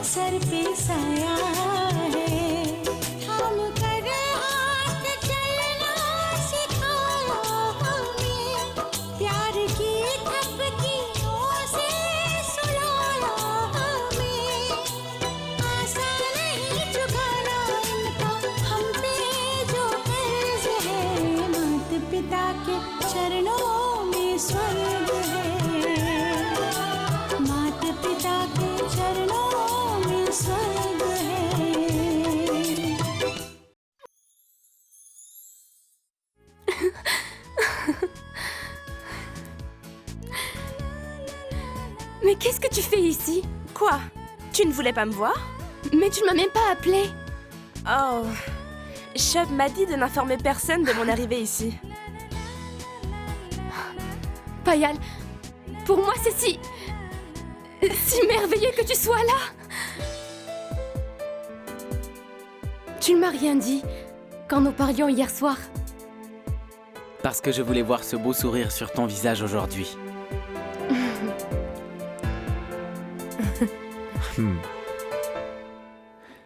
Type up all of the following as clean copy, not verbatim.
सर पे साया है थाम कर हाथ चलना सिखाया हमें प्यार की थपकियों से सुलाया हमें आशा नहीं चुकाना इनका हम पे जो कर्ज है माता पिता के चरणों में स्वर्ग है माता पिता के चरणों में स्वर्ग है Mais qu'est-ce que tu fais ici? Quoi? Tu ne voulais pas me voir? Mais tu ne m'as même pas appelé. Oh... Chub m'a dit de n'informer personne de mon arrivée ici. Payal, pour moi c'est si merveilleux que tu sois là. Tu ne m'as rien dit quand nous parlions hier soir. Parce que je voulais voir ce beau sourire sur ton visage aujourd'hui.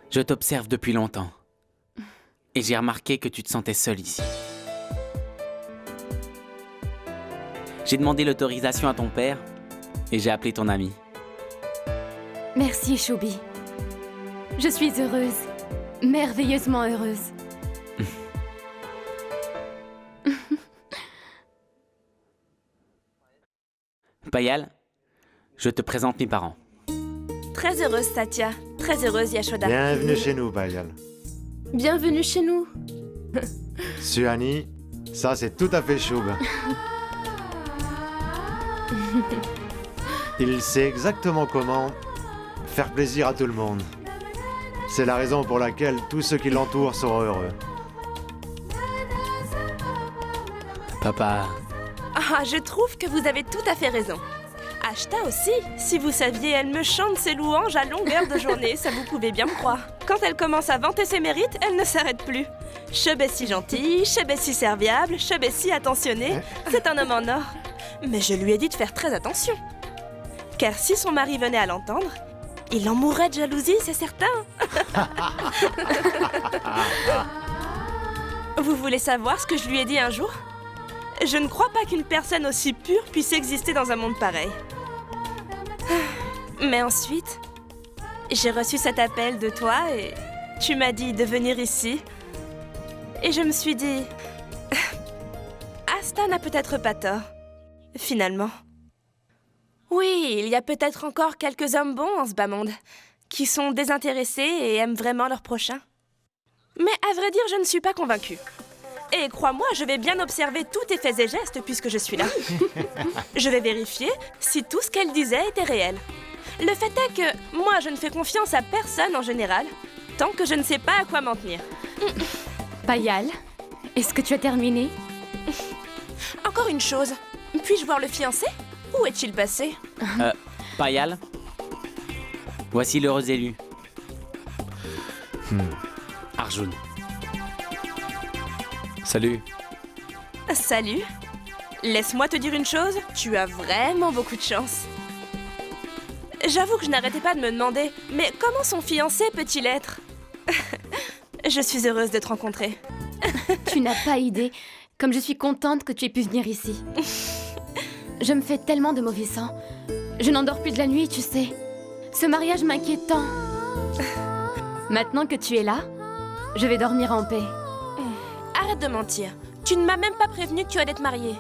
Je t'observe depuis longtemps. Et j'ai remarqué que tu te sentais seule ici. J'ai demandé l'autorisation à ton père et j'ai appelé ton ami. Merci, Choubi. Je suis heureuse, merveilleusement heureuse. Payal, je te présente mes parents. Très heureuse, Satya. Très heureuse, Yashoda. Bienvenue chez nous, Payal. Bienvenue chez nous. Suhani, ça c'est tout à fait Choub. Il sait exactement comment faire plaisir à tout le monde. C'est la raison pour laquelle tous ceux qui l'entourent sont heureux. Papa, Ah, je trouve que vous avez tout à fait raison. Ashta aussi, si vous saviez, elle me chante ses louanges à longueur de journée, ça vous pouvez bien me croire. Quand elle commence à vanter ses mérites, elle ne s'arrête plus. Chub est si gentil, Chub est si serviable, Chub est si attentionné, c'est un homme en or. Mais je lui ai dit de faire très attention. Car si son mari venait à l'entendre, il en mourrait de jalousie, c'est certain. Vous voulez savoir ce que je lui ai dit un jour ? Je ne crois pas qu'une personne aussi pure puisse exister dans un monde pareil. Mais ensuite, j'ai reçu cet appel de toi et tu m'as dit de venir ici. Et je me suis dit... Asta n'a peut-être pas tort, finalement. Oui, il y a peut-être encore quelques hommes bons en ce bas monde, qui sont désintéressés et aiment vraiment leur prochain. Mais à vrai dire, je ne suis pas convaincue. Et crois-moi, je vais bien observer tous tes faits et gestes puisque je suis là. Je vais vérifier si tout ce qu'elle disait était réel. Le fait est que moi, je ne fais confiance à personne en général, tant que je ne sais pas à quoi m'en tenir. Payal, est-ce que tu as terminé? Encore une chose, puis-je voir le fiancé? Où est-il passé? Payal, voici l'heureux élu. Arjun. Salut. Salut. Laisse-moi te dire une chose, tu as vraiment beaucoup de chance. J'avoue que je n'arrêtais pas de me demander, mais comment son fiancé peut-il être? Je suis heureuse de te rencontrer. Tu n'as pas idée comme je suis contente que tu aies pu venir ici. Je me fais tellement de mauvais sang. Je n'endors plus de la nuit, tu sais. Ce mariage m'inquiète tant. Maintenant que tu es là, je vais dormir en paix. Arrête de mentir. Tu ne m'as même pas prévenu que tu allais te marier.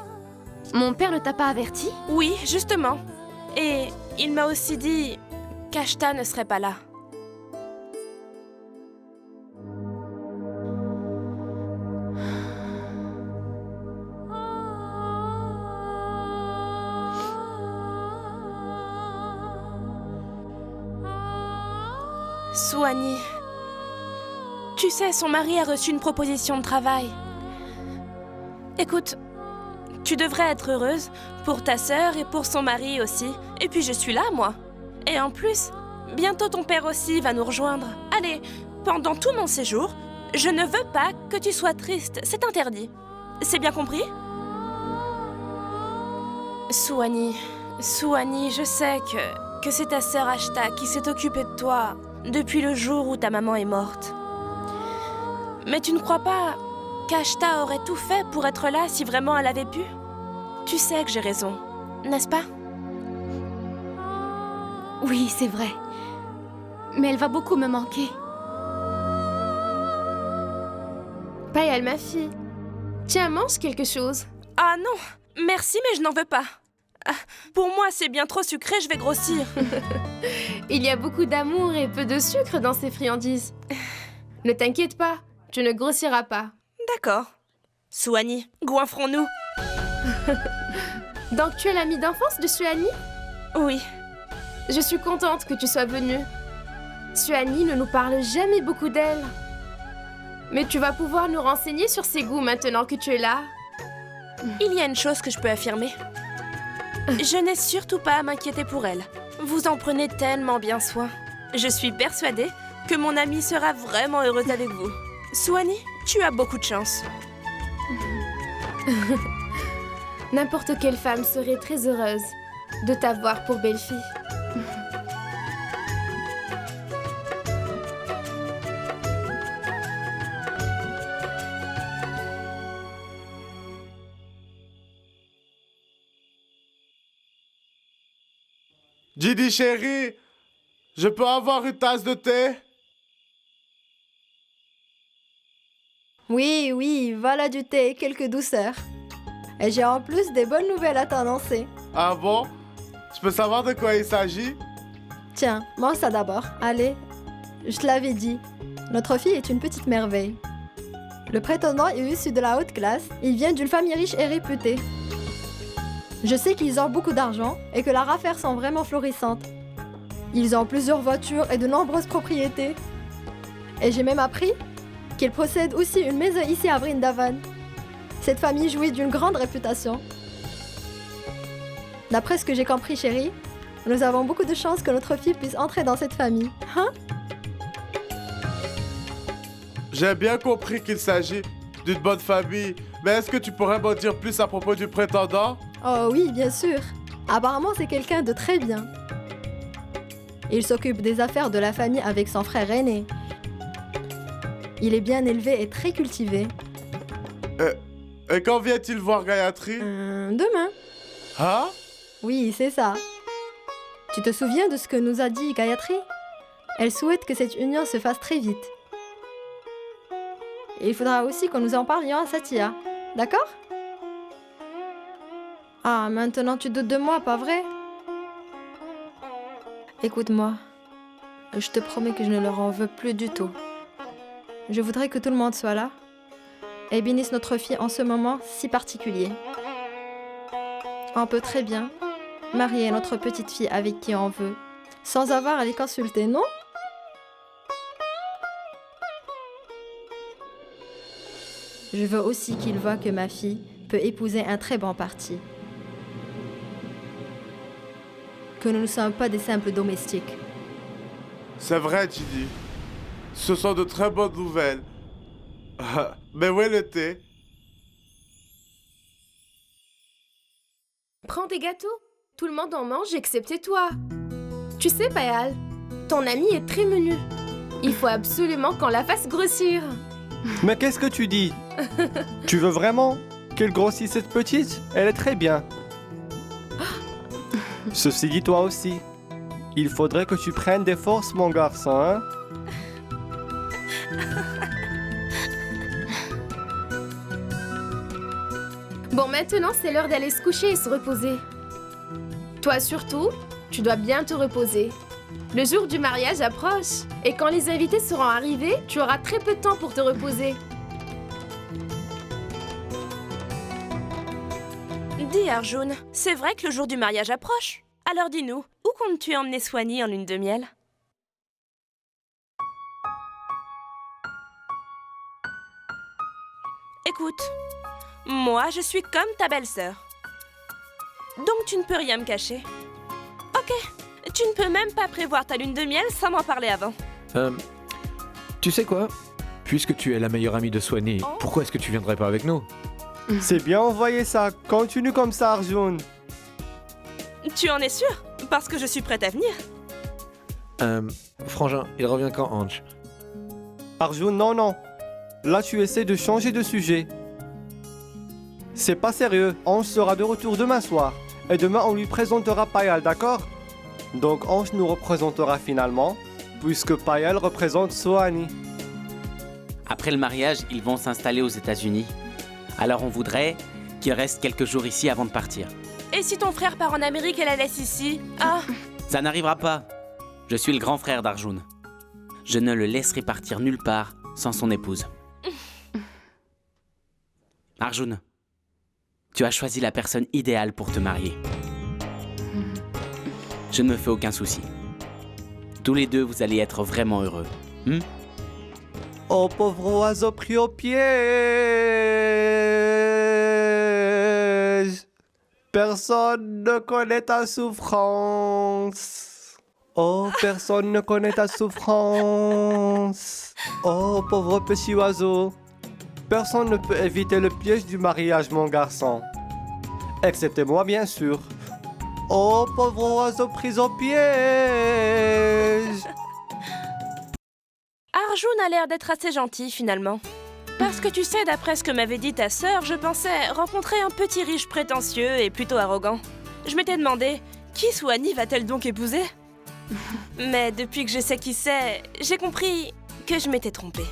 Mon père ne t'a pas averti? Oui, justement. Et il m'a aussi dit qu'Ashta ne serait pas là. Suhani. Tu sais, son mari a reçu une proposition de travail. Écoute, tu devrais être heureuse pour ta sœur et pour son mari aussi. Et puis je suis là, moi. Et en plus, bientôt ton père aussi va nous rejoindre. Allez, pendant tout mon séjour, je ne veux pas que tu sois triste. C'est interdit. C'est bien compris? Suhani, je sais que c'est ta sœur Ashta qui s'est occupée de toi. depuis le jour où ta maman est morte. Mais tu ne crois pas qu'Ashta aurait tout fait pour être là si vraiment elle avait pu? Tu sais que j'ai raison, n'est-ce pas? Oui, c'est vrai. Mais elle va beaucoup me manquer. Payal, ma fille. Tiens, mange quelque chose. Ah non, merci mais je n'en veux pas. Ah, pour moi, c'est bien trop sucré, je vais grossir. Il y a beaucoup d'amour et peu de sucre dans ces friandises. Ne t'inquiète pas, tu ne grossiras pas. D'accord. Suani, goinfrons-nous. Donc tu es l'amie d'enfance de Suani? Oui. Je suis contente que tu sois venue. Suani ne nous parle jamais beaucoup d'elle. Mais tu vas pouvoir nous renseigner sur ses goûts maintenant que tu es là. Il y a une chose que je peux affirmer. Je n'ai surtout pas à m'inquiéter pour elle. Vous en prenez tellement bien soin. Je suis persuadée que mon amie sera vraiment heureuse avec vous. Suani, tu as beaucoup de chance. N'importe quelle femme serait très heureuse de t'avoir pour belle-fille. Didi chérie, je peux avoir une tasse de thé? Oui, oui, voilà du thé, quelques douceurs. Et j'ai en plus des bonnes nouvelles à t'annoncer. Ah bon? Je peux savoir de quoi il s'agit? Tiens, mange ça d'abord. Allez, je te l'avais dit. Notre fille est une petite merveille. Le prétendant est issu de la haute classe. Il vient d'une famille riche et réputée. Je sais qu'ils ont beaucoup d'argent et que leurs affaires sont vraiment florissantes. Ils ont plusieurs voitures et de nombreuses propriétés. Et j'ai même appris qu'ils possèdent aussi une maison ici à Vrindavan. Cette famille jouit d'une grande réputation. D'après ce que j'ai compris, chérie, nous avons beaucoup de chance que notre fille puisse entrer dans cette famille. Hein? J'ai bien compris qu'il s'agit d'une bonne famille, mais est-ce que tu pourrais m'en dire plus à propos du prétendant? Oh oui, bien sûr. Apparemment, c'est quelqu'un de très bien. Il s'occupe des affaires de la famille avec son frère aîné. Il est bien élevé et très cultivé. Et quand vient-il voir Gayatri? Demain. Hein? Oui, c'est ça. Tu te souviens de ce que nous a dit Gayatri? Elle souhaite que cette union se fasse très vite. Et il faudra aussi que nous en parlions à Satya. D'accord? Ah, maintenant tu doutes de moi, pas vrai? Écoute-moi. Je te promets que je ne leur en veux plus du tout. Je voudrais que tout le monde soit là et bénisse notre fille en ce moment si particulier. On peut très bien marier notre petite fille avec qui on veut, sans avoir à les consulter, non? Je veux aussi qu'ils voient que ma fille peut épouser un très bon parti. Que nous ne sommes pas des simples domestiques. C'est vrai, Didi. Ce sont de très bonnes nouvelles. Mais où est le thé? Prends tes gâteaux. Tout le monde en mange excepté toi. Tu sais, Payal, ton amie est très menue. Il faut absolument qu'on la fasse grossir. Mais qu'est-ce que tu dis? Tu veux vraiment qu'elle grossisse cette petite? Elle est très bien. Ceci dit, toi aussi. Il faudrait que tu prennes des forces, mon garçon, hein? Bon, maintenant, c'est l'heure d'aller se coucher et se reposer. Toi surtout, tu dois bien te reposer. Le jour du mariage approche, et quand les invités seront arrivés, tu auras très peu de temps pour te reposer. Dis Arjun, c'est vrai que le jour du mariage approche. Alors dis-nous, où comptes-tu emmener Suani en lune de miel? Écoute, moi je suis comme ta belle-sœur. Donc tu ne peux rien me cacher. Ok, tu ne peux même pas prévoir ta lune de miel sans m'en parler avant. Tu sais quoi? Puisque tu es la meilleure amie de Suani, pourquoi est-ce que tu viendrais pas avec nous? C'est bien envoyé ça. Continue comme ça, Arjun. Tu en es sûr? Parce que je suis prête à venir. Frangin, il revient quand, Ange? Arjun, non. Là, tu essaies de changer de sujet. C'est pas sérieux. Ange sera de retour demain soir. Et demain, on lui présentera Payal, d'accord? Donc, Ange nous représentera finalement, puisque Payal représente Sohani. Après le mariage, ils vont s'installer aux États-Unis. Alors on voudrait qu'ils restent quelques jours ici avant de partir. Et si ton frère part en Amérique et la laisse ici? Ah, Ça n'arrivera pas. Je suis le grand frère d'Arjun. Je ne le laisserai partir nulle part sans son épouse. Arjun, tu as choisi la personne idéale pour te marier. Je ne me fais aucun souci. Tous les deux, vous allez être vraiment heureux. Oh pauvre oiseau pris au piège. Personne ne connaît ta souffrance. Oh, personne ne connaît ta souffrance. Oh pauvre petit oiseau. Personne ne peut éviter le piège du mariage, mon garçon. Excepté moi, bien sûr. Oh pauvre oiseau pris au piège. Arjun a l'air d'être assez gentil finalement. Parce que tu sais, d'après ce que m'avait dit ta sœur, je pensais rencontrer un petit riche prétentieux et plutôt arrogant. Je m'étais demandé, qui Sohani va-t-elle donc épouser? Mais depuis que je sais qui c'est, j'ai compris que je m'étais trompée.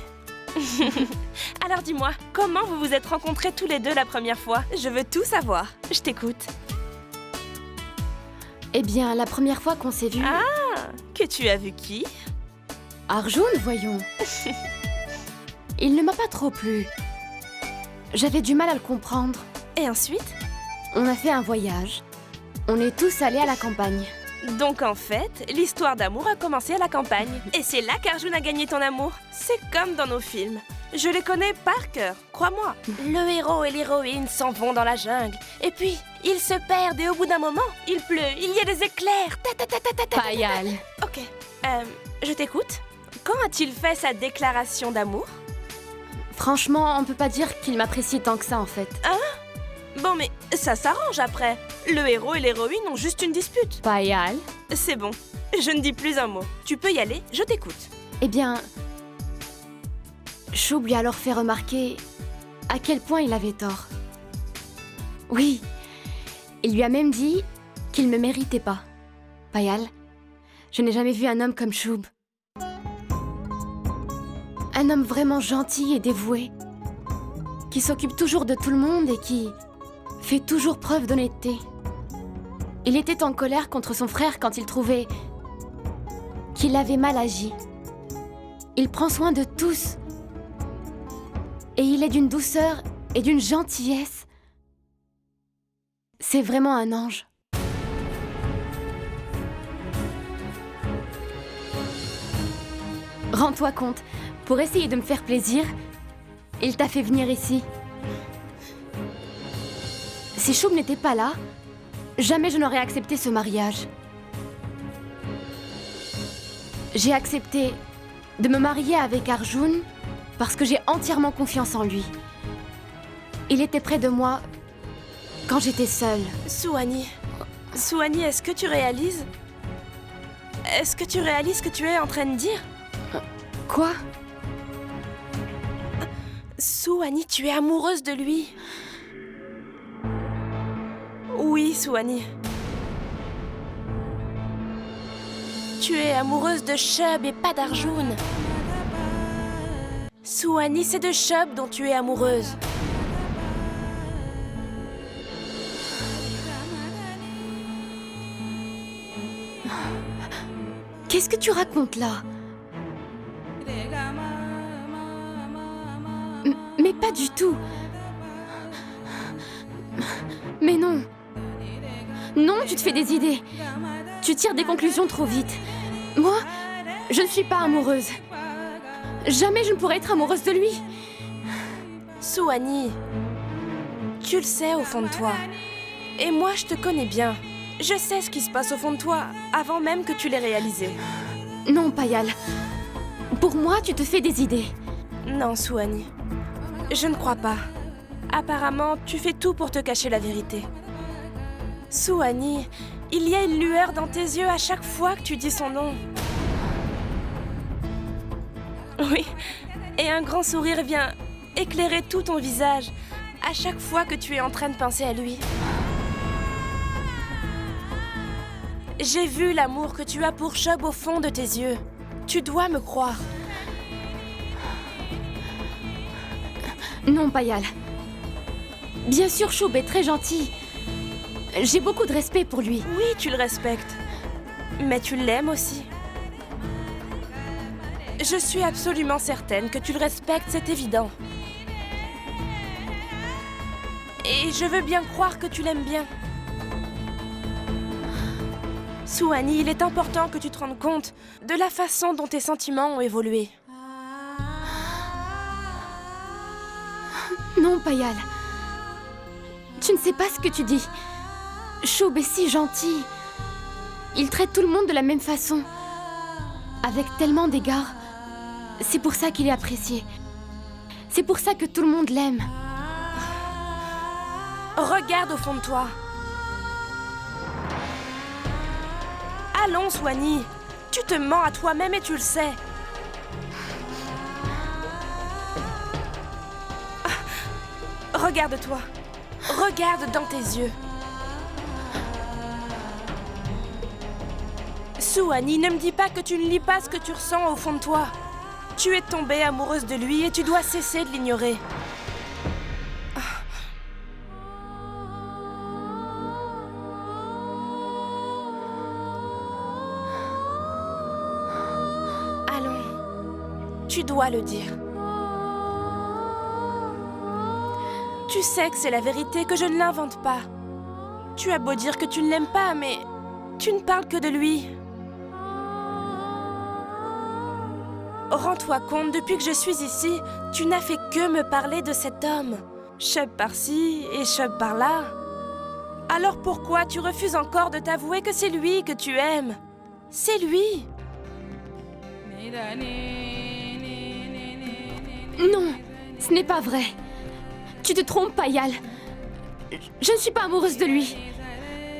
Alors dis-moi, comment vous vous êtes rencontrés tous les deux la première fois? Je veux tout savoir. Je t'écoute. Eh bien, la première fois qu'on s'est vus... Ah, que tu as vu qui? Arjun, voyons. Il ne m'a pas trop plu. J'avais du mal à le comprendre. Et ensuite? On a fait un voyage. On est tous allés à la campagne. Donc en fait, l'histoire d'amour a commencé à la campagne. Et c'est là qu'Arjun a gagné ton amour. C'est comme dans nos films. Je les connais par cœur, crois-moi. Le héros et l'héroïne s'en vont dans la jungle. Et puis, ils se perdent et au bout d'un moment, il pleut, il y a des éclairs. Payal. Ok, je t'écoute. Quand a-t-il fait sa déclaration d'amour? Franchement, on peut pas dire qu'il m'apprécie tant que ça en fait. Hein? Bon, mais ça s'arrange après. Le héros et l'héroïne ont juste une dispute. Payal. C'est bon, je ne dis plus un mot. Tu peux y aller, je t'écoute. Eh bien... Shub lui a alors fait remarquer à quel point il avait tort. Oui, il lui a même dit qu'il me méritait pas. Payal, je n'ai jamais vu un homme comme Shub. Un homme vraiment gentil et dévoué, qui s'occupe toujours de tout le monde et qui fait toujours preuve d'honnêteté. Il était en colère contre son frère quand il trouvait qu'il avait mal agi. Il prend soin de tous. Et il est d'une douceur et d'une gentillesse. C'est vraiment un ange. Rends-toi compte, pour essayer de me faire plaisir, il t'a fait venir ici. Si Shub n'était pas là, jamais je n'aurais accepté ce mariage. J'ai accepté de me marier avec Arjun parce que j'ai entièrement confiance en lui. Il était près de moi quand j'étais seule. Sohani, est-ce que tu réalises? Est-ce que tu réalises ce que tu es en train de dire? Quoi? Sohani, tu es amoureuse de lui. Oui, Sohani. Tu es amoureuse de Shub et pas d'Arjun. Sohani, c'est de Shub dont tu es amoureuse. Qu'est-ce que tu racontes là? Mais pas du tout. Mais non. Non, tu te fais des idées. Tu tires des conclusions trop vite. Moi, je ne suis pas amoureuse. Jamais je ne pourrais être amoureuse de lui. Sohani, tu le sais au fond de toi. Et moi, je te connais bien. Je sais ce qui se passe au fond de toi, avant même que tu l'aies réalisé. Non, Payal. Pour moi, tu te fais des idées. Non, Sohani. Je ne crois pas. Apparemment, tu fais tout pour te cacher la vérité. Sohani, il y a une lueur dans tes yeux à chaque fois que tu dis son nom. Oui, et un grand sourire vient éclairer tout ton visage à chaque fois que tu es en train de penser à lui. J'ai vu l'amour que tu as pour Shub au fond de tes yeux. Tu dois me croire. Non, Payal. Bien sûr, Shub est très gentil. J'ai beaucoup de respect pour lui. Oui, tu le respectes. Mais tu l'aimes aussi. Je suis absolument certaine que tu le respectes, c'est évident. Et je veux bien croire que tu l'aimes bien. Suhani, il est important que tu te rendes compte de la façon dont tes sentiments ont évolué. Non, Payal. Tu ne sais pas ce que tu dis. Shub est si gentil. Il traite tout le monde de la même façon. Avec tellement d'égards. C'est pour ça qu'il est apprécié. C'est pour ça que tout le monde l'aime. Regarde au fond de toi. Allons, Suhani. Tu te mens à toi-même et tu le sais. Regarde-toi. Regarde dans tes yeux. Suhani, ne me dis pas que tu ne lis pas ce que tu ressens au fond de toi. Tu es tombée amoureuse de lui et tu dois cesser de l'ignorer. Allons, tu dois le dire. Tu sais que c'est la vérité, que je ne l'invente pas. Tu as beau dire que tu ne l'aimes pas, mais tu ne parles que de lui. Rends-toi compte, depuis que je suis ici, tu n'as fait que me parler de cet homme. Shub par-ci et Shub par-là. Alors pourquoi tu refuses encore de t'avouer que c'est lui que tu aimes? C'est lui. Non, ce n'est pas vrai. Tu te trompes, Payal. Je ne suis pas amoureuse de lui.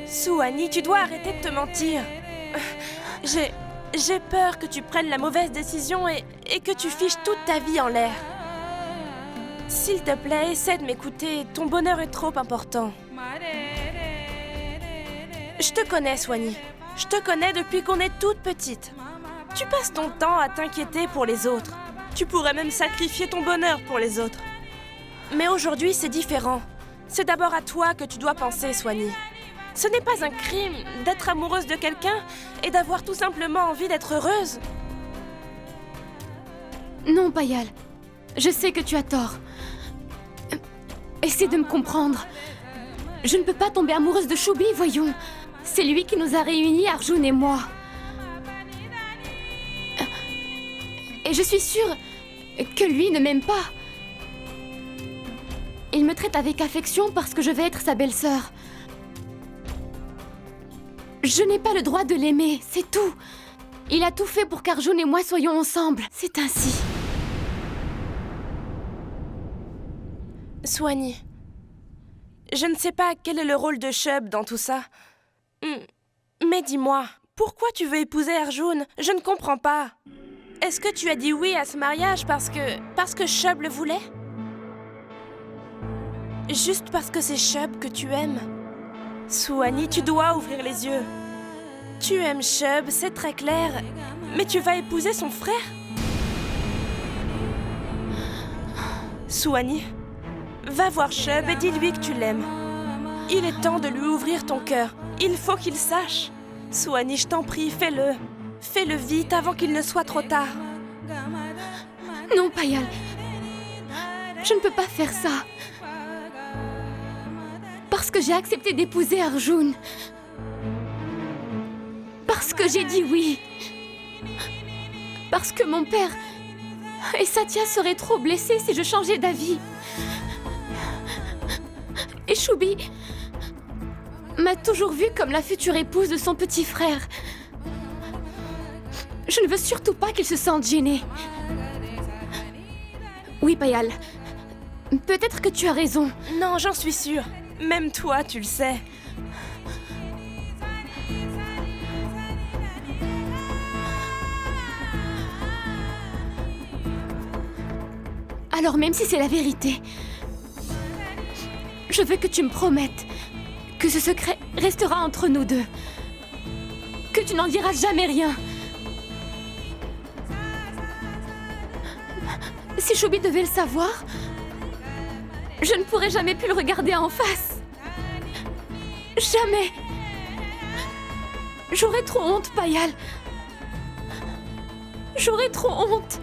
Suhani, tu dois arrêter de te mentir. J'ai peur que tu prennes la mauvaise décision et que tu fiches toute ta vie en l'air. S'il te plaît, essaie de m'écouter. Ton bonheur est trop important. Je te connais, Suhani. Je te connais depuis qu'on est toute petite. Tu passes ton temps à t'inquiéter pour les autres. Tu pourrais même sacrifier ton bonheur pour les autres. Mais aujourd'hui, c'est différent. C'est d'abord à toi que tu dois penser, Suhani. Ce n'est pas un crime d'être amoureuse de quelqu'un et d'avoir tout simplement envie d'être heureuse. Non, Payal. Je sais que tu as tort. Essaie de me comprendre. Je ne peux pas tomber amoureuse de Shubi, voyons. C'est lui qui nous a réunis, Arjun et moi. Et je suis sûre que lui ne m'aime pas. Il me traite avec affection parce que je vais être sa belle-sœur. Je n'ai pas le droit de l'aimer, c'est tout. Il a tout fait pour qu'Arjun et moi soyons ensemble. C'est ainsi. Suhani, je ne sais pas quel est le rôle de Shub dans tout ça. Mais dis-moi, pourquoi tu veux épouser Arjun? Je ne comprends pas. Est-ce que tu as dit oui à ce mariage parce que Shub le voulait? Juste parce que c'est Shub que tu aimes? Suhani, tu dois ouvrir les yeux. Tu aimes Shub, c'est très clair, mais tu vas épouser son frère? Suhani, va voir Shub et dis-lui que tu l'aimes. Il est temps de lui ouvrir ton cœur. Il faut qu'il sache. Suhani, je t'en prie, fais-le. Fais-le vite avant qu'il ne soit trop tard. Non, Payal. Je ne peux pas faire ça. Parce que j'ai accepté d'épouser Arjun. Parce que j'ai dit oui. Parce que mon père et Satya seraient trop blessés si je changeais d'avis. Et Shubi m'a toujours vue comme la future épouse de son petit frère. Je ne veux surtout pas qu'il se sente gêné. Oui, Payal. Peut-être que tu as raison. Non, j'en suis sûre. Même toi, tu le sais. Alors même si c'est la vérité, je veux que tu me promettes que ce secret restera entre nous deux. Que tu n'en diras jamais rien. Si Choubi devait le savoir, je ne pourrais jamais plus le regarder en face. Jamais. J'aurais trop honte, Payal. J'aurais trop honte.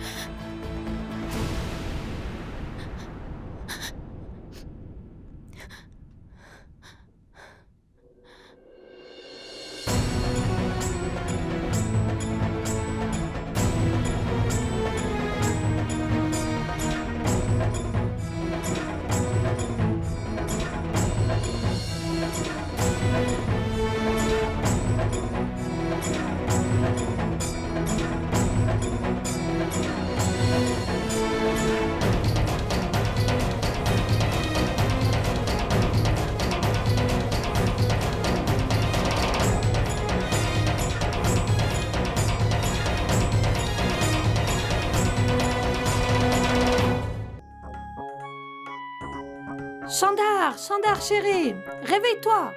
Chandar chérie, réveille-toi.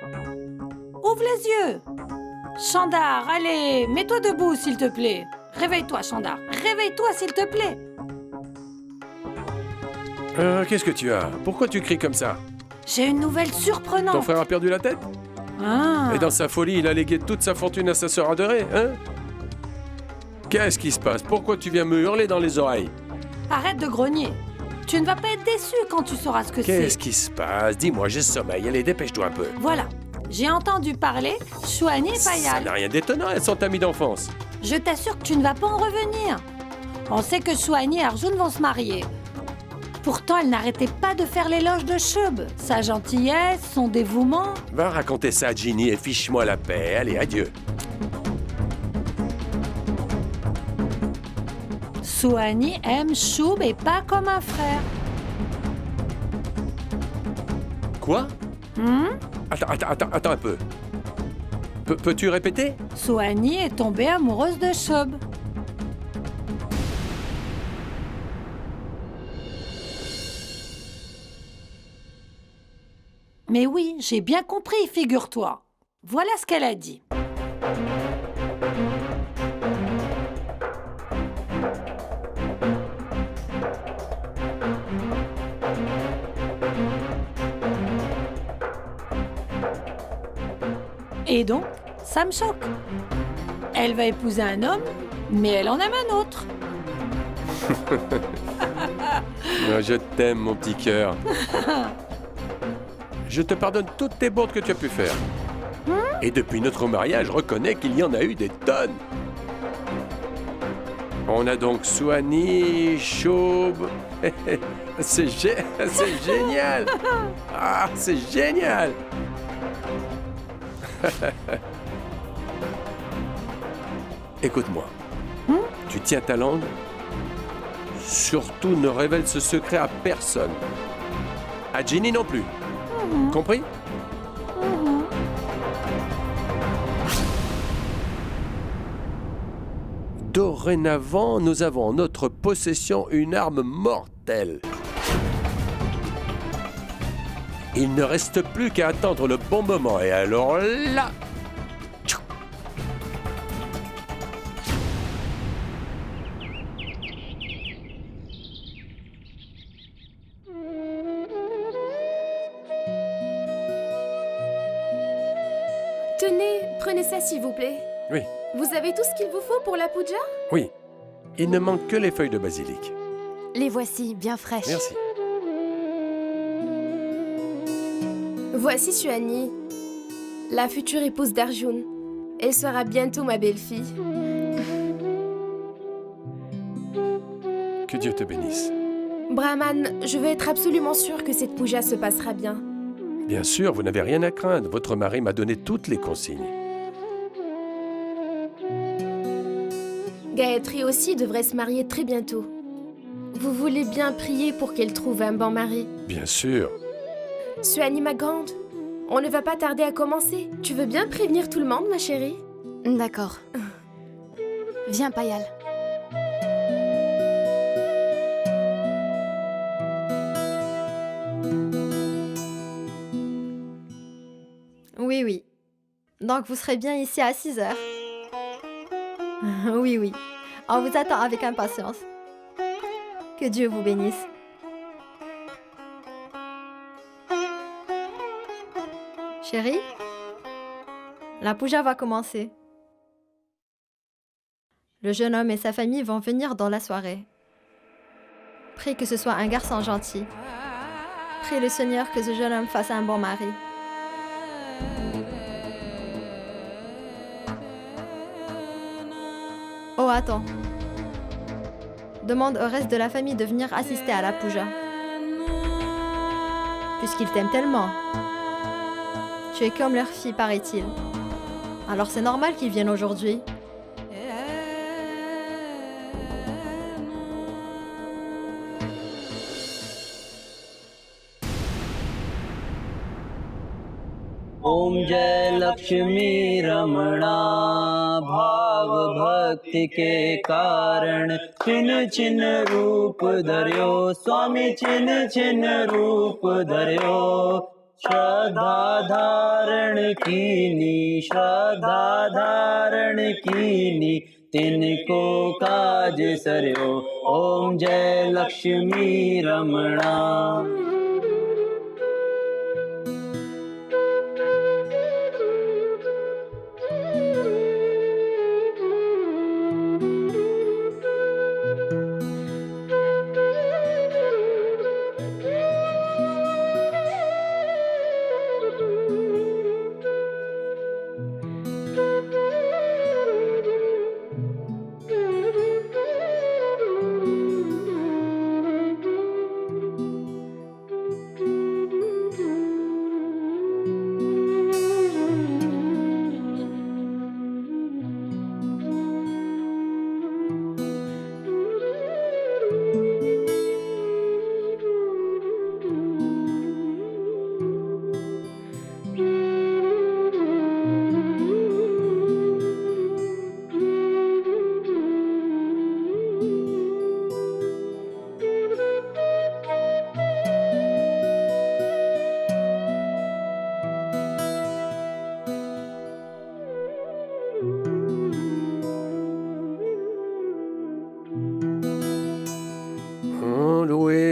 Ouvre les yeux. Chandar, allez, mets-toi debout s'il te plaît. Réveille-toi, Chandar. Réveille-toi s'il te plaît. Qu'est-ce que tu as? Pourquoi tu cries comme ça? J'ai une nouvelle surprenante. Ton frère a perdu la tête? Ah. Et dans sa folie, il a légué toute sa fortune à sa sœur adorée, hein? Qu'est-ce qui se passe? Pourquoi tu viens me hurler dans les oreilles? Arrête de grogner. Tu ne vas pas être déçu quand tu sauras ce que c'est. Qu'est-ce qui se passe? Dis-moi, j'ai sommeil. Allez, dépêche-toi un peu. Voilà. J'ai entendu parler Chouani et Ça Payal. n'a rien d'étonnant, elles sont amies d'enfance. Je t'assure que tu ne vas pas en revenir. On sait que Chouani et Arjun vont se marier. Pourtant, elle n'arrêtait pas de faire l'éloge de Chub. Sa gentillesse, son dévouement. Va raconter ça à Ginny et fiche-moi la paix. Allez, adieu. Chouani aime Chub et pas comme un frère. Quoi? Attends un peu. Peux-tu répéter? Chouani est tombée amoureuse de Chub. Mais oui, j'ai bien compris, figure-toi. Voilà ce qu'elle a dit. Et donc, ça me choque. Elle va épouser un homme, mais elle en aime un autre. Je t'aime, mon petit cœur. Je te pardonne toutes tes bourdes que tu as pu faire. Et depuis notre mariage, je reconnais qu'il y en a eu des tonnes. On a donc Chouani, Chub. C'est génial. Ah, c'est génial. Écoute-moi. Tu tiens ta langue. Surtout ne révèle ce secret à personne. À Ginny non plus. Compris? Dorénavant, nous avons en notre possession une arme mortelle. Il ne reste plus qu'à attendre le bon moment, et alors là... Tenez, prenez ça s'il vous plaît. Oui, Vous avez tout ce qu'il vous faut pour la puja? oui. Il ne manque que les feuilles de basilic. Les voici, bien fraîches. Merci. Voici Chouani, la future épouse d'Arjun. Elle sera bientôt ma belle-fille. Que Dieu te bénisse. Brahman, je veux être absolument sûre que cette puja se passera bien. Bien sûr, vous n'avez rien à craindre. Votre mari m'a donné toutes les consignes. Gayatri aussi devrait se marier très bientôt. Vous voulez bien prier pour qu'elle trouve un bon mari? Bien sûr. Chouani, ma grande, on ne va pas tarder à commencer. Tu veux bien prévenir tout le monde, ma chérie? D'accord. Viens, Payal. Donc vous serez bien ici à 6 heures. Oui, oui. On vous attend avec impatience. Que Dieu vous bénisse. Chérie, la puja va commencer. Le jeune homme et sa famille vont venir dans la soirée. Prie que ce soit un garçon gentil. Prie le Seigneur que ce jeune homme fasse un bon mari. Oh, attends. Demande au reste de la famille de venir assister à la puja. Puisqu'ils t'aiment tellement. Tu es comme leur fille, paraît-il. Alors c'est normal qu'ils viennent aujourd'hui. ओम जय लक्ष्मी रमणा भाव भक्ति के कारण छिन छिन रूप धर्यो स्वामी छिन छिन रूप धर्यो श्रद्धा धारण कीनी तिनको काज सर्यो ओम जय लक्ष्मी Ramana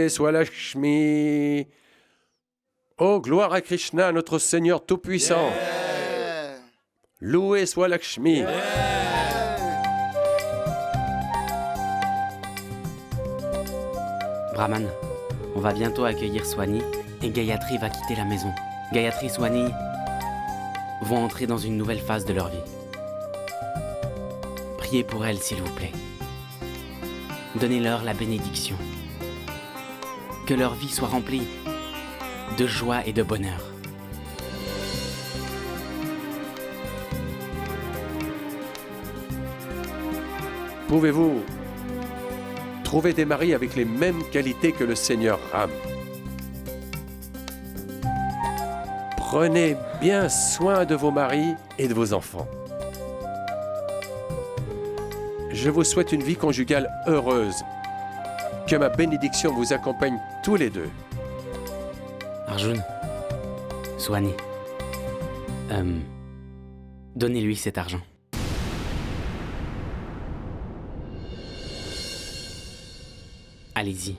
Soit Lakshmi. Oh, gloire à Krishna, notre Seigneur Tout-Puissant. Loué soit Lakshmi. Brahman, on va bientôt accueillir Swani et Gayatri va quitter la maison. Gayatri et Swani vont entrer dans une nouvelle phase de leur vie. Priez pour elles, s'il vous plaît. Donnez-leur la bénédiction. Que leur vie soit remplie de joie et de bonheur. Pouvez-vous trouver des maris avec les mêmes qualités que le Seigneur Ram? Prenez bien soin de vos maris et de vos enfants. Je vous souhaite une vie conjugale heureuse. Que ma bénédiction vous accompagne tous les deux. Arjun, Swani, donnez-lui cet argent. Allez-y.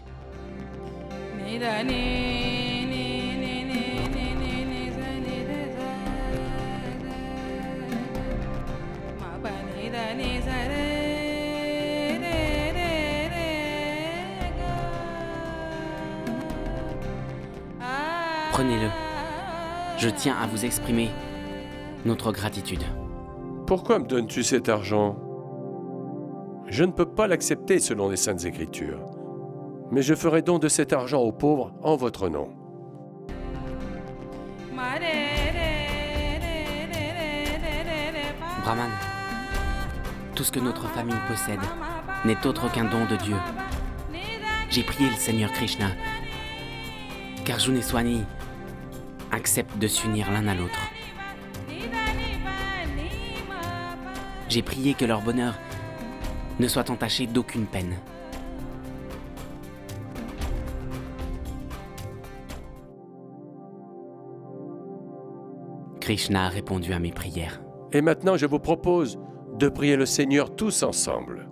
Prenez-le. Je tiens à vous exprimer notre gratitude. Pourquoi me donnes-tu cet argent? Je ne peux pas l'accepter selon les Saintes Écritures. Mais je ferai don de cet argent aux pauvres en votre nom. Brahman, tout ce que notre famille possède n'est autre qu'un don de Dieu. J'ai prié le Seigneur Krishna qu'Arjun et Swani acceptent de s'unir l'un à l'autre. J'ai prié que leur bonheur ne soit entaché d'aucune peine. Krishna a répondu à mes prières. Et maintenant, je vous propose de prier le Seigneur tous ensemble.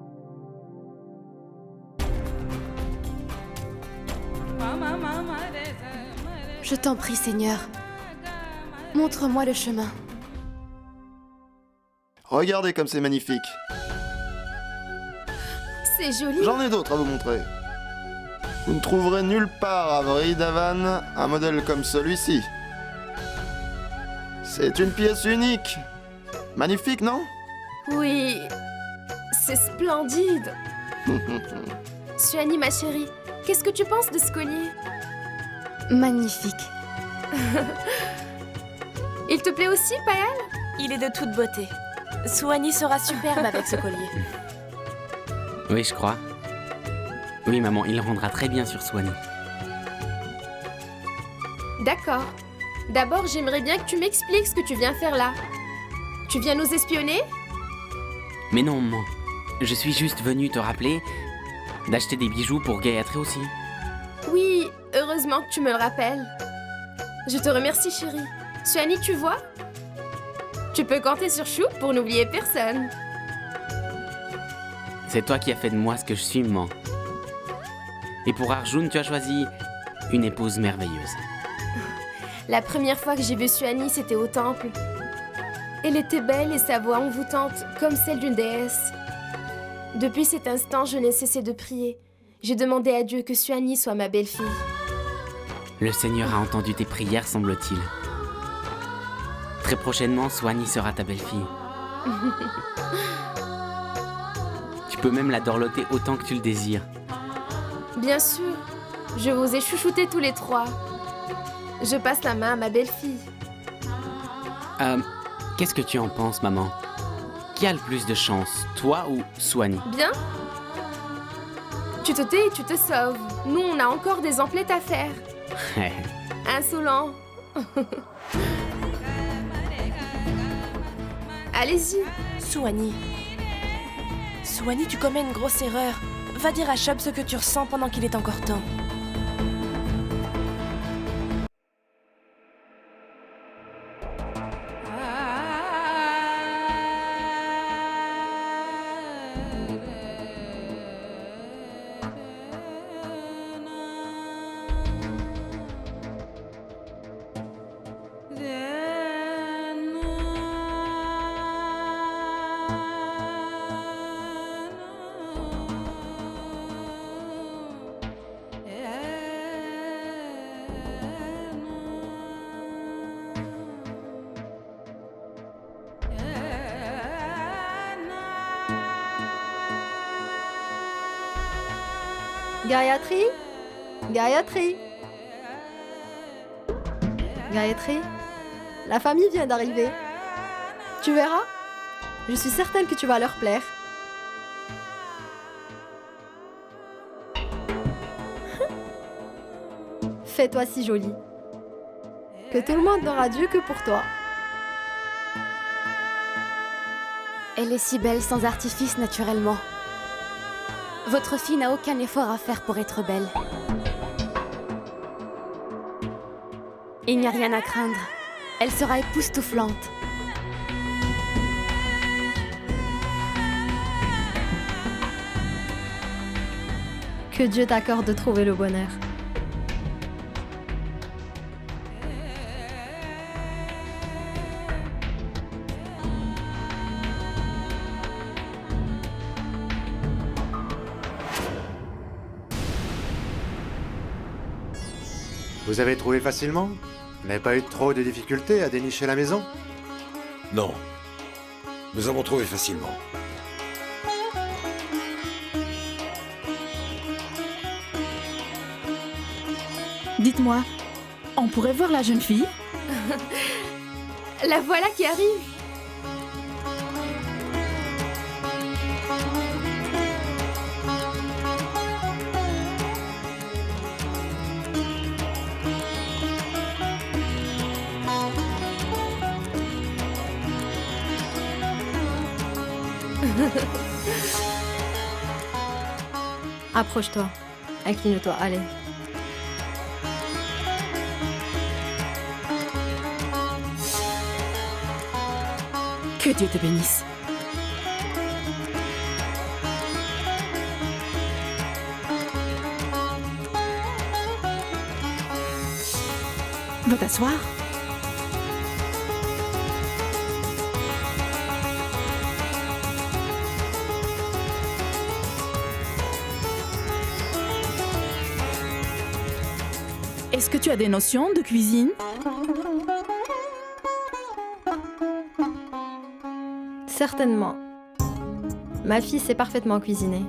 Je t'en prie, Seigneur. Montre-moi le chemin. Regardez comme c'est magnifique. C'est joli. J'en ai d'autres à vous montrer. Vous ne trouverez nulle part à Vrindavan un modèle comme celui-ci. C'est une pièce unique. Magnifique, non? Oui, c'est splendide. Suhani, ma chérie, qu'est-ce que tu penses de ce collier? Magnifique. Il te plaît aussi, Payal? Il est de toute beauté. Suhani sera superbe avec ce collier. Oui, je crois. Oui, maman, il rendra très bien sur Suhani. D'accord. D'abord, j'aimerais bien que tu m'expliques ce que tu viens faire là. Tu viens nous espionner? Mais non, maman. Je suis juste venue te rappeler d'acheter des bijoux pour Gayatri aussi. Oui, heureusement que tu me le rappelles. Je te remercie, chérie. Suhani, tu vois? Tu peux compter sur Chou pour n'oublier personne. C'est toi qui as fait de moi ce que je suis, maman. Et pour Arjun, tu as choisi une épouse merveilleuse. La première fois que j'ai vu Suhani, c'était au temple. Elle était belle et sa voix envoûtante, comme celle d'une déesse. Depuis cet instant, je n'ai cessé de prier. J'ai demandé à Dieu que Suhani soit ma belle-fille. Le Seigneur a entendu tes prières, semble-t-il. Très prochainement, Suhani sera ta belle-fille. Tu peux même la dorloter autant que tu le désires. Bien sûr, je vous ai chouchoutés tous les trois. Je passe la main à ma belle-fille. Qu'est-ce que tu en penses, maman? Qui a le plus de chance, toi ou Suhani? Bien. Tu te tais et tu te sauves. Nous, on a encore des emplettes à faire. Insolent. Allez-y. Suhani. Suhani, tu commets une grosse erreur. Va dire à Shub ce que tu ressens pendant qu'il est encore temps. Gayatri? Gayatri? Gayatri? La famille vient d'arriver. Tu verras? Je suis certaine que tu vas leur plaire. Fais-toi si jolie. Que tout le monde n'aura Dieu que pour toi. Elle est si belle sans artifice naturellement. Votre fille n'a aucun effort à faire pour être belle. Il n'y a rien à craindre. Elle sera époustouflante. Que Dieu t'accorde de trouver le bonheur. Vous avez trouvé facilement? Vous n'avez pas eu trop de difficultés à dénicher la maison? Non. Nous avons trouvé facilement. Dites-moi, on pourrait voir la jeune fille? La voilà qui arrive. Approche-toi. Incline-toi, allez. Que Que Dieu te bénisse. Va t'asseoir. Est-ce que tu as des notions de cuisine? Certainement. Ma fille sait parfaitement cuisiner.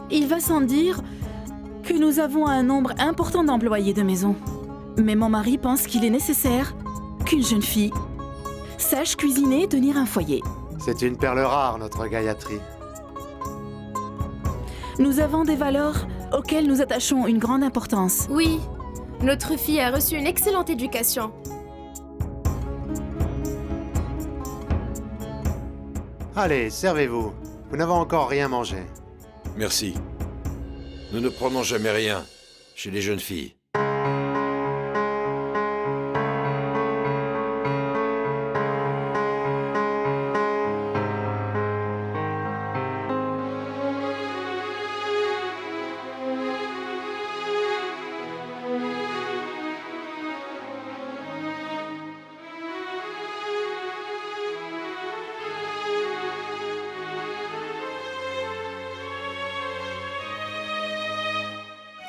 Il va sans dire que nous avons un nombre important d'employés de maison. Mais mon mari pense qu'il est nécessaire qu'une jeune fille sache cuisiner et tenir un foyer. C'est une perle rare, notre Gayatri. Nous avons des valeurs auxquelles nous attachons une grande importance. Oui, notre fille a reçu une excellente éducation. Allez, servez-vous. Vous n'avez encore rien mangé. Merci. Nous ne prenons jamais rien chez les jeunes filles.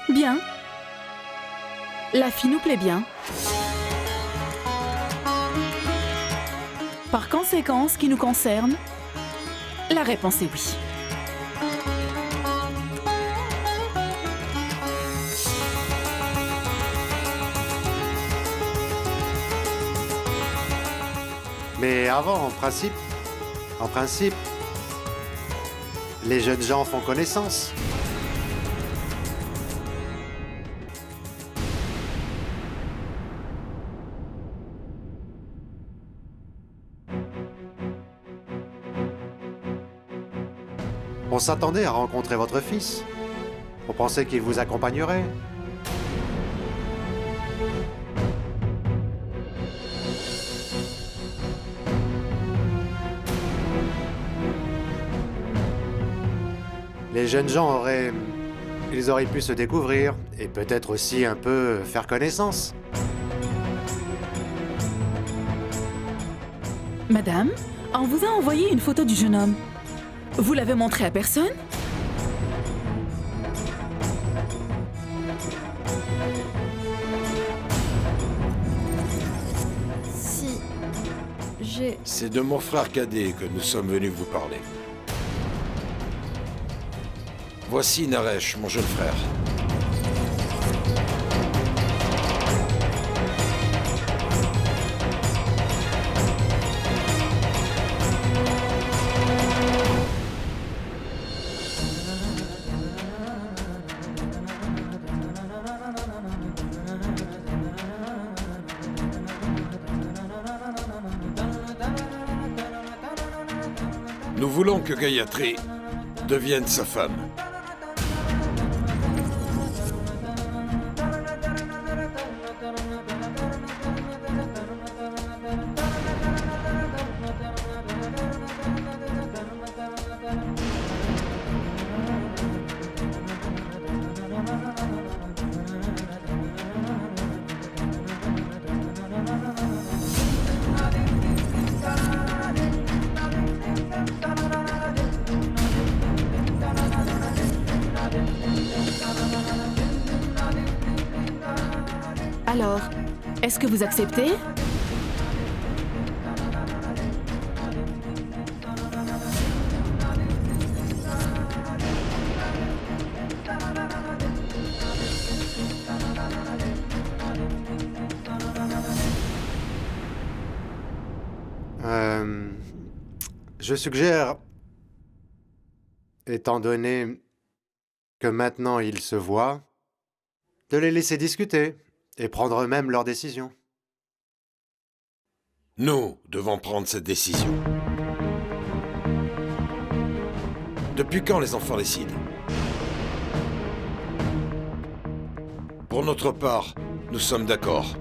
Bien. La fille nous plaît bien. Par conséquent, ce qui nous concerne, la réponse est oui. Mais avant, en principe, les jeunes gens font connaissance. On s'attendait à rencontrer votre fils. On pensait qu'il vous accompagnerait. Les jeunes gens ils auraient pu se découvrir et peut-être aussi un peu faire connaissance. Madame, on vous a envoyé une photo du jeune homme. Vous l'avez montré à personne? Si j'ai... C'est de mon frère cadet que nous sommes venus vous parler. Voici Naresh, mon jeune frère. Nous voulons que Gayatri devienne sa femme. Alors, est-ce que vous acceptez? Je suggère, étant donné que maintenant ils se voient, de les laisser discuter et prendre eux-mêmes leurs décisions. Nous devons prendre cette décision. Depuis quand les enfants décident? Pour notre part, nous sommes d'accord.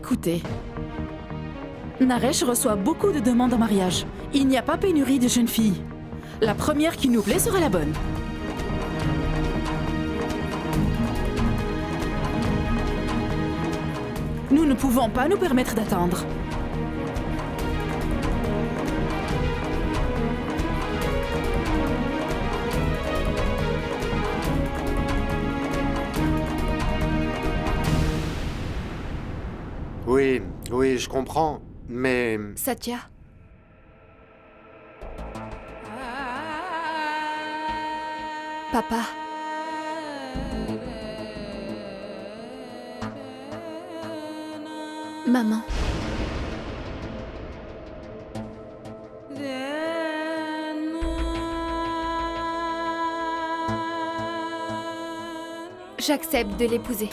Écoutez, Naresh reçoit beaucoup de demandes en mariage. Il n'y a pas pénurie de jeunes filles. La première qui nous plaît sera la bonne. Nous ne pouvons pas nous permettre d'attendre. Oui, oui, je comprends, mais... Satya. Papa. Maman. J'accepte de l'épouser.